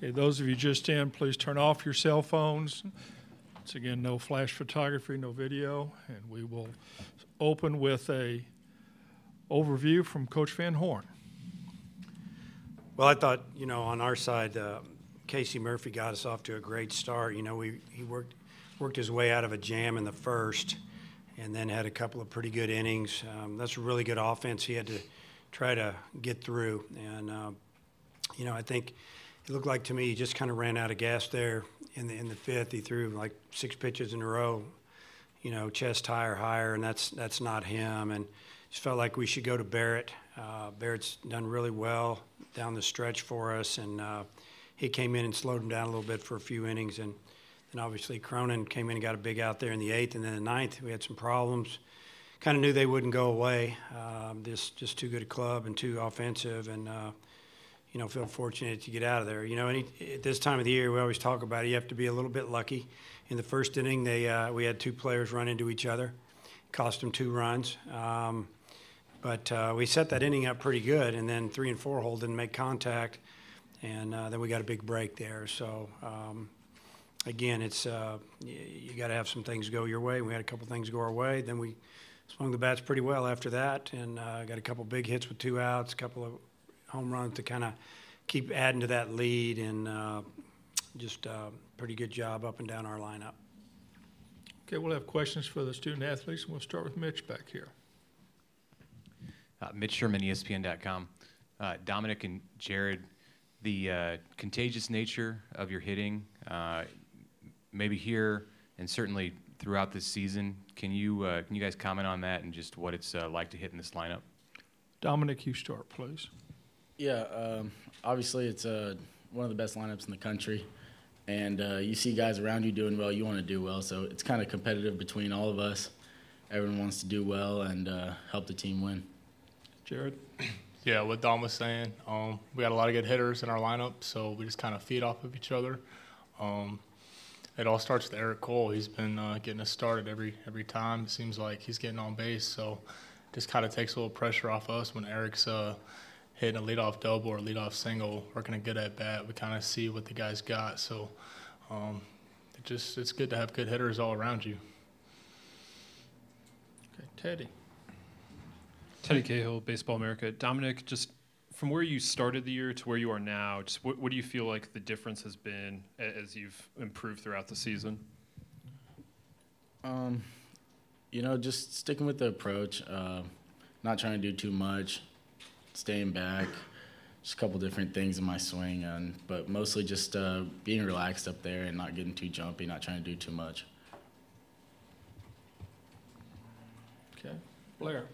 Okay, those of you just in, please turn off your cell phones. Once again, no flash photography, no video, and we will open with a overview from Coach Van Horn. Well, I thought, on our side, Casey Murphy got us off to a great start. He worked his way out of a jam in the first and then had a couple of pretty good innings. That's a really good offense he had to try to get through. And, I think it looked like to me he just kind of ran out of gas there in the fifth. He threw like 6 pitches in a row, chest high or higher, and that's not him. And just felt like we should go to Barrett. Barrett's done really well down the stretch for us, and he came in and slowed him down a little bit for a few innings. And obviously Cronin came in and got a big out there in the 8th, and then the 9th we had some problems. Kind of knew they wouldn't go away. Just too good a club and too offensive, and feel fortunate to get out of there. At this time of the year, we always talk about it. You have to be a little bit lucky. In the first inning, we had 2 players run into each other, cost them 2 runs. But we set that inning up pretty good, and then 3 and 4 hole didn't make contact, and then we got a big break there. So again, it's you got to have some things go your way. We had a couple things go our way. Then we swung the bats pretty well after that, and got a couple big hits with 2 outs, a couple of home runs to kind of keep adding to that lead, and just pretty good job up and down our lineup. Okay, we'll have questions for the student athletes, and we'll start with Mitch back here. Mitch Sherman, ESPN.com. Dominic and Jared, the contagious nature of your hitting, maybe here and certainly throughout this season, can you guys comment on that and just what it's like to hit in this lineup? Dominic, you start, please. Yeah, obviously it's one of the best lineups in the country, and you see guys around you doing well, you want to do well, so it's kind of competitive between all of us. Everyone wants to do well and help the team win. Jared? Yeah, what Dom was saying, we got a lot of good hitters in our lineup, so we just kind of feed off of each other. It all starts with Eric Cole. He's been getting us started every time. It seems like he's getting on base, so just kind of takes a little pressure off us when Eric's hitting a leadoff double or leadoff single, working a good at bat. We kind of see what the guys got, so it's good to have good hitters all around you. Okay, Teddy. Teddy Cahill, Baseball America. Dominic, just from where you started the year to where you are now, just what do you feel like the difference has been as you've improved throughout the season? Just sticking with the approach, not trying to do too much, staying back, just a couple different things in my swing, but mostly just being relaxed up there and not getting too jumpy, not trying to do too much. Okay, Blair.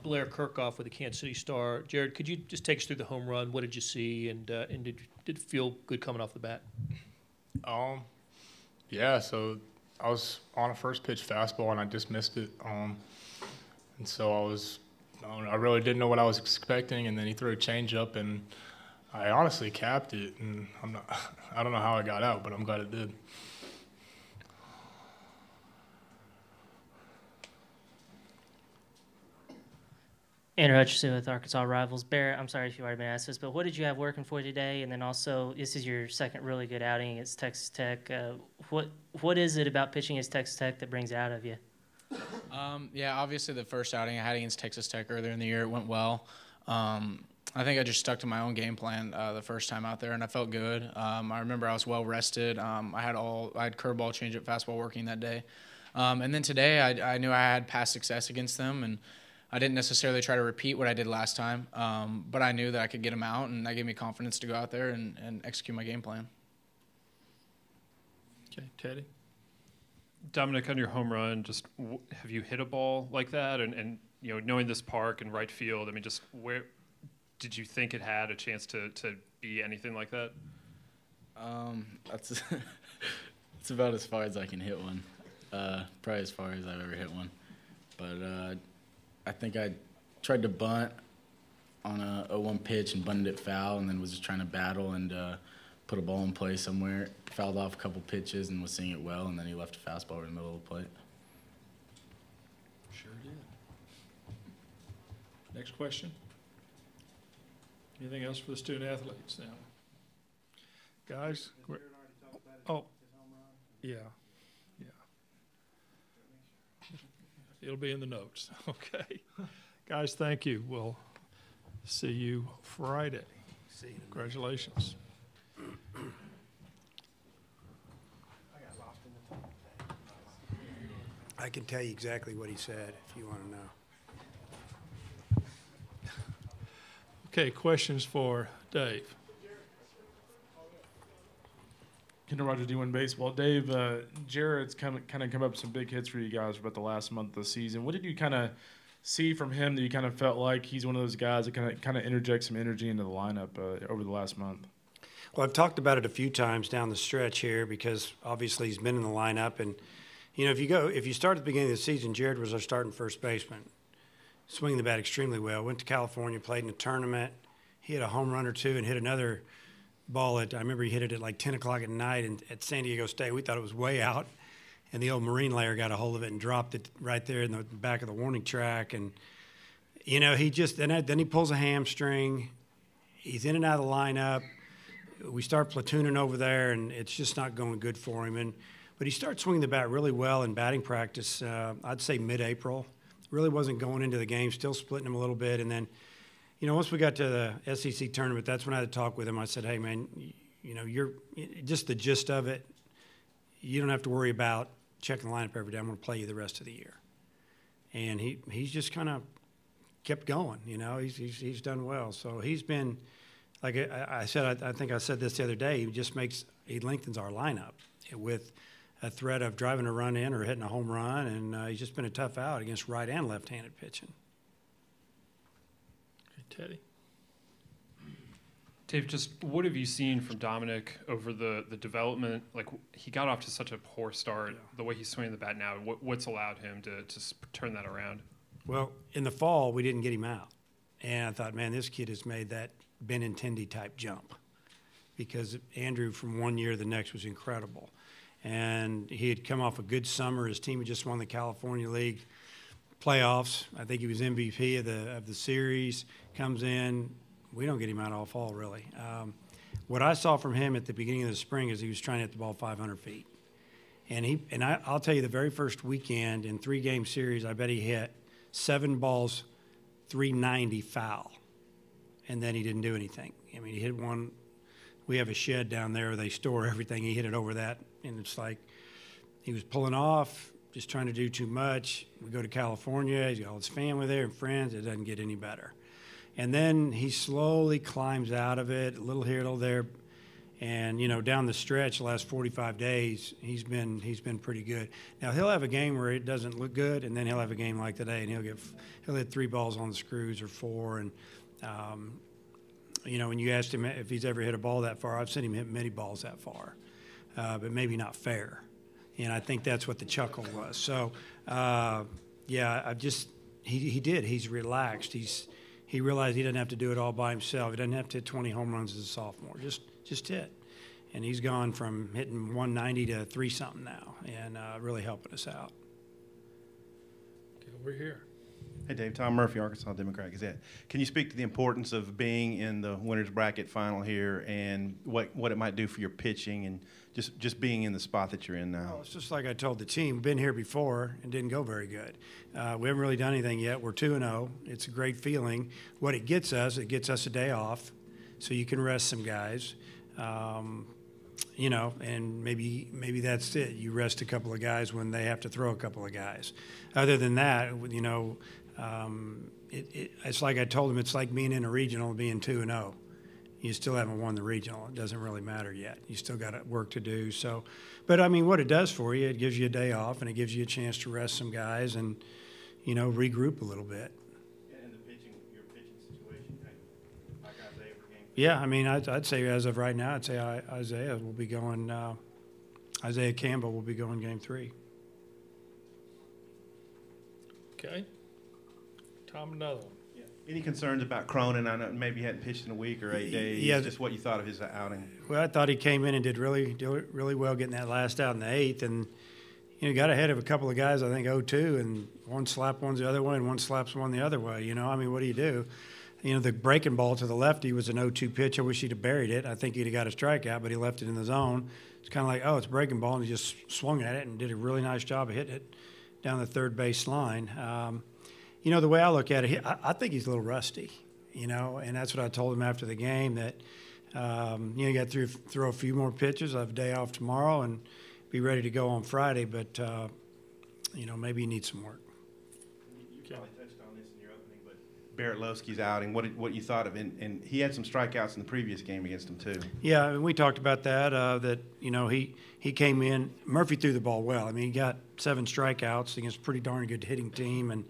Blair Kirchhoff with the Kansas City Star. Jared, could you just take us through the home run? What did you see, and did it feel good coming off the bat? Yeah, so I was on a first pitch fastball and I just missed it. And so I really didn't know what I was expecting, and then he threw a changeup and I honestly capped it, and I don't know how it got out, but I'm glad it did. Andrew Hutchison with Arkansas Rivals. Barrett, I'm sorry if you already been asked this, but what did you have working for you today? And then also, this is your second really good outing against Texas Tech. What is it about pitching against Texas Tech that brings it out of you? Yeah, obviously the first outing I had against Texas Tech earlier in the year, it went well. I think I just stuck to my own game plan the first time out there, and I felt good. I remember I was well rested. I had curveball, changeup, fastball working that day. And then today I knew I had past success against them, and I didn't necessarily try to repeat what I did last time, but I knew that I could get them out, and that gave me confidence to go out there and execute my game plan. Okay, Teddy. Dominic, on your home run, just have you hit a ball like that? And knowing this park and right field, I mean, just where did you think it had a chance to be anything like that? That's it's about as far as I can hit one. Probably as far as I've ever hit one. But I think I tried to bunt on a 0-1 pitch and bunted it foul, and then was just trying to battle and put a ball in play somewhere. Fouled off a couple pitches and was seeing it well, and then he left a fastball in the middle of the plate. Sure did. Next question. Anything else for the student athletes now? Guys? Oh, yeah, yeah. It'll be in the notes. Okay. Guys, thank you. We'll see you Friday. See you. Congratulations. I can tell you exactly what he said if you want to know. Okay, questions for Dave? Kendall Rogers, D1 Baseball. Dave, Jared's kind of come up with some big hits for you guys for about the last month of the season. What did you kind of see from him that you kind of felt like he's one of those guys that kind of interjects some energy into the lineup over the last month? Well, I've talked about it a few times down the stretch here because obviously he's been in the lineup. And, you know, if you start at the beginning of the season, Jared was our starting first baseman. Swinging the bat extremely well. Went to California, played in a tournament. He hit a home run or two and hit another ball I remember he hit it at like 10 o'clock at night at San Diego State. We thought it was way out. And the old Marine layer got a hold of it and dropped it right there in the back of the warning track. And, you know, then he pulls a hamstring. He's in and out of the lineup. We start platooning over there, and it's just not going good for him. But he started swinging the bat really well in batting practice, I'd say mid-April. Really wasn't going into the game, still splitting him a little bit. And then, you know, once we got to the SEC tournament, that's when I had to talk with him. I said, hey, man, you know, you're just the gist of it. You don't have to worry about checking the lineup every day. I'm going to play you the rest of the year. And he's just kind of kept going, you know. He's done well. So he's been, like I said, I think I said this the other day, he lengthens our lineup with a threat of driving a run in or hitting a home run, and he's just been a tough out against right and left-handed pitching. Okay, Teddy? Dave, just what have you seen from Dominic over the development? Like, he got off to such a poor start. The way he's swinging the bat now, what's allowed him to turn that around? Well, in the fall, we didn't get him out. And I thought, man, this kid has made that Benintendi type jump because Andrew from one year to the next was incredible. And he had come off a good summer. His team had just won the California League playoffs. I think he was MVP of the series. Comes in. We don't get him out all fall, really. What I saw from him at the beginning of the spring is he was trying to hit the ball 500 feet. And I'll tell you, the very first weekend in 3-game series, I bet he hit 7 balls, 390 foul. And then he didn't do anything. I mean, he hit one. We have a shed down there where they store everything. He hit it over that. And it's like he was pulling off, just trying to do too much. We go to California. He's got all his family there and friends. It doesn't get any better. And then he slowly climbs out of it, a little here, a little there. And, you know, down the stretch, the last 45 days, he's been pretty good. Now, he'll have a game where it doesn't look good, and then he'll have a game like today, and he'll hit 3 balls on the screws or 4. And, you know, when you asked him if he's ever hit a ball that far, I've seen him hit many balls that far, but maybe not fair. And I think that's what the chuckle was. So, yeah, he did. He's relaxed. He realized he doesn't have to do it all by himself. He doesn't have to hit 20 home runs as a sophomore. Just hit. And he's gone from hitting 190 to 3-something now, and really helping us out. Okay, over here. Hey, Dave. Tom Murphy, Arkansas Democrat Gazette. Can you speak to the importance of being in the winner's bracket final here and what it might do for your pitching and just being in the spot that you're in now? Well, it's just like I told the team. We've been here before and didn't go very good. We haven't really done anything yet. We're 2-0. It's a great feeling. What it gets us a day off so you can rest some guys. You know, and maybe that's it. You rest a couple of guys when they have to throw a couple of guys. Other than that, you know, it's like I told them, it's like being in a regional, being 2-0. You still haven't won the regional. It doesn't really matter yet. You still got work to do. So, but I mean, what it does for you, it gives you a day off, and it gives you a chance to rest some guys and, you know, regroup a little bit. And your pitching situation, like Isaiah for game 3? Yeah, I mean, I'd say as of right now, I'd say Isaiah will be going. Isaiah Campbell will be going game 3. Okay. Tom, another one. Yeah. Any concerns about Cronin? I know maybe he hadn't pitched in a week or 8 days. Yeah. Just what you thought of his outing. Well, I thought he came in and did really well getting that last out in the 8th, and you know, got ahead of a couple of guys, I think 0-2, and one slapped one the other way and one slaps one the other way. You know, I mean, what do you do? You know, the breaking ball to the lefty was an 0-2 pitch. I wish he'd have buried it. I think he'd have got a strikeout, but he left it in the zone. It's kind of like, oh, it's a breaking ball, and he just swung at it and did a really nice job of hitting it down the third base line. You know, the way I look at it, I think he's a little rusty, you know, and that's what I told him after the game, that, you know, you got to throw a few more pitches. I have a day off tomorrow and be ready to go on Friday, but, you know, maybe he needs some work. You probably touched on this in your opening, but Barrett Lowski's outing, what you thought of it, and he had some strikeouts in the previous game against him too. Yeah, and we talked about that, that, you know, he came in, Murphy threw the ball well. I mean, he got 7 strikeouts against a pretty darn good hitting team, and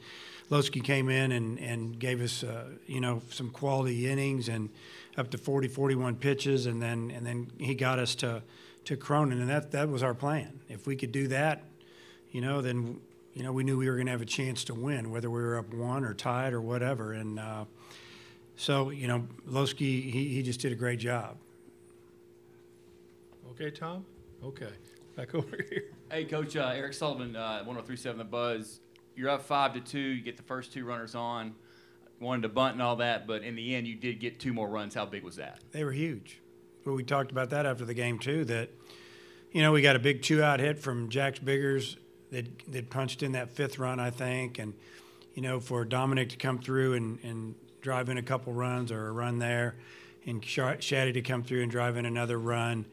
Lowski came in and gave us, you know, some quality innings and up to 40, 41 pitches, and then he got us to Cronin, and that was our plan. If we could do that, you know, then, you know, we knew we were going to have a chance to win, whether we were up 1 or tied or whatever. And so, you know, Lowski, he just did a great job. Okay, Tom? Okay. Back over here. Hey, Coach, Eric Sullivan, 103.7 The Buzz. You're up 5-2. You get the first 2 runners on. Wanted to bunt and all that, but in the end, you did get 2 more runs. How big was that? They were huge. But we talked about that after the game, too, that, you know, we got a big 2-out hit from Jax Biggers that punched in that 5th run, I think. And, you know, for Dominic to come through and drive in a couple runs or a run there, and Shaddy to come through and drive in another run,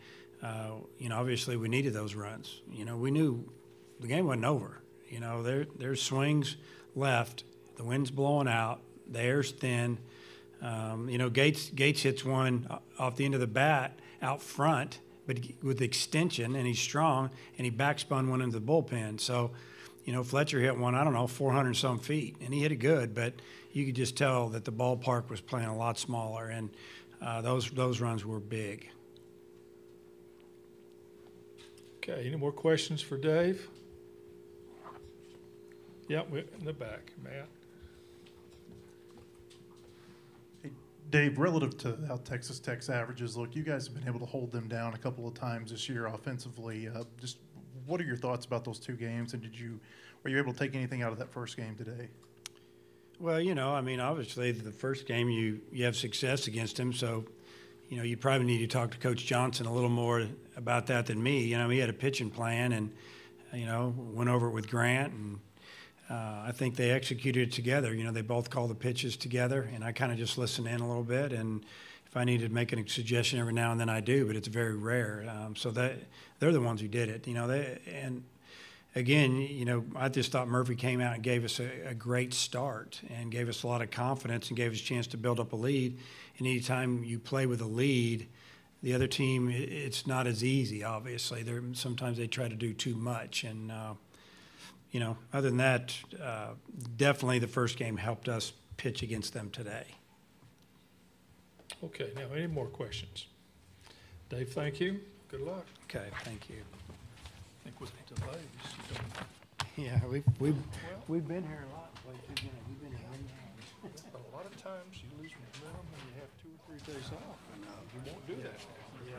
you know, obviously we needed those runs. You know, we knew the game wasn't over. You know, there's swings left. The wind's blowing out. The air's thin. You know, Gates hits one off the end of the bat out front, but with extension, and he's strong, and he backspun one into the bullpen. So, you know, Fletcher hit one, I don't know, 400-some feet, and he hit it good, but you could just tell that the ballpark was playing a lot smaller, and those runs were big. Okay, any more questions for Dave? Yeah, we're in the back, Matt. Dave, relative to how Texas Tech's averages look, you guys have been able to hold them down a couple of times this year offensively. Just what are your thoughts about those 2 games, and were you able to take anything out of that first game today? Well, you know, I mean, obviously the first game you have success against him, so, you know, you probably need to talk to Coach Johnson a little more about that than me. You know, he had a pitching plan and, you know, went over it with Grant, and I think they executed it together. You know, they both called the pitches together, and I kind of just listened in a little bit. And if I needed to make a suggestion every now and then, I do, but it's very rare. So they're the ones who did it. You know, and again, you know, I just thought Murphy came out and gave us a great start and gave us a lot of confidence and gave us a chance to build up a lead. And anytime you play with a lead, the other team, it's not as easy. Obviously, sometimes they try to do too much, and you know, other than that, definitely the first game helped us pitch against them today. Okay, now any more questions? Dave, thank you. Good luck. Okay, thank you. I think with the delays, you don't. Yeah, we've been here a lot. We've been here A lot of times you lose momentum and you have 2 or 3 days off. You won't do that. Yes.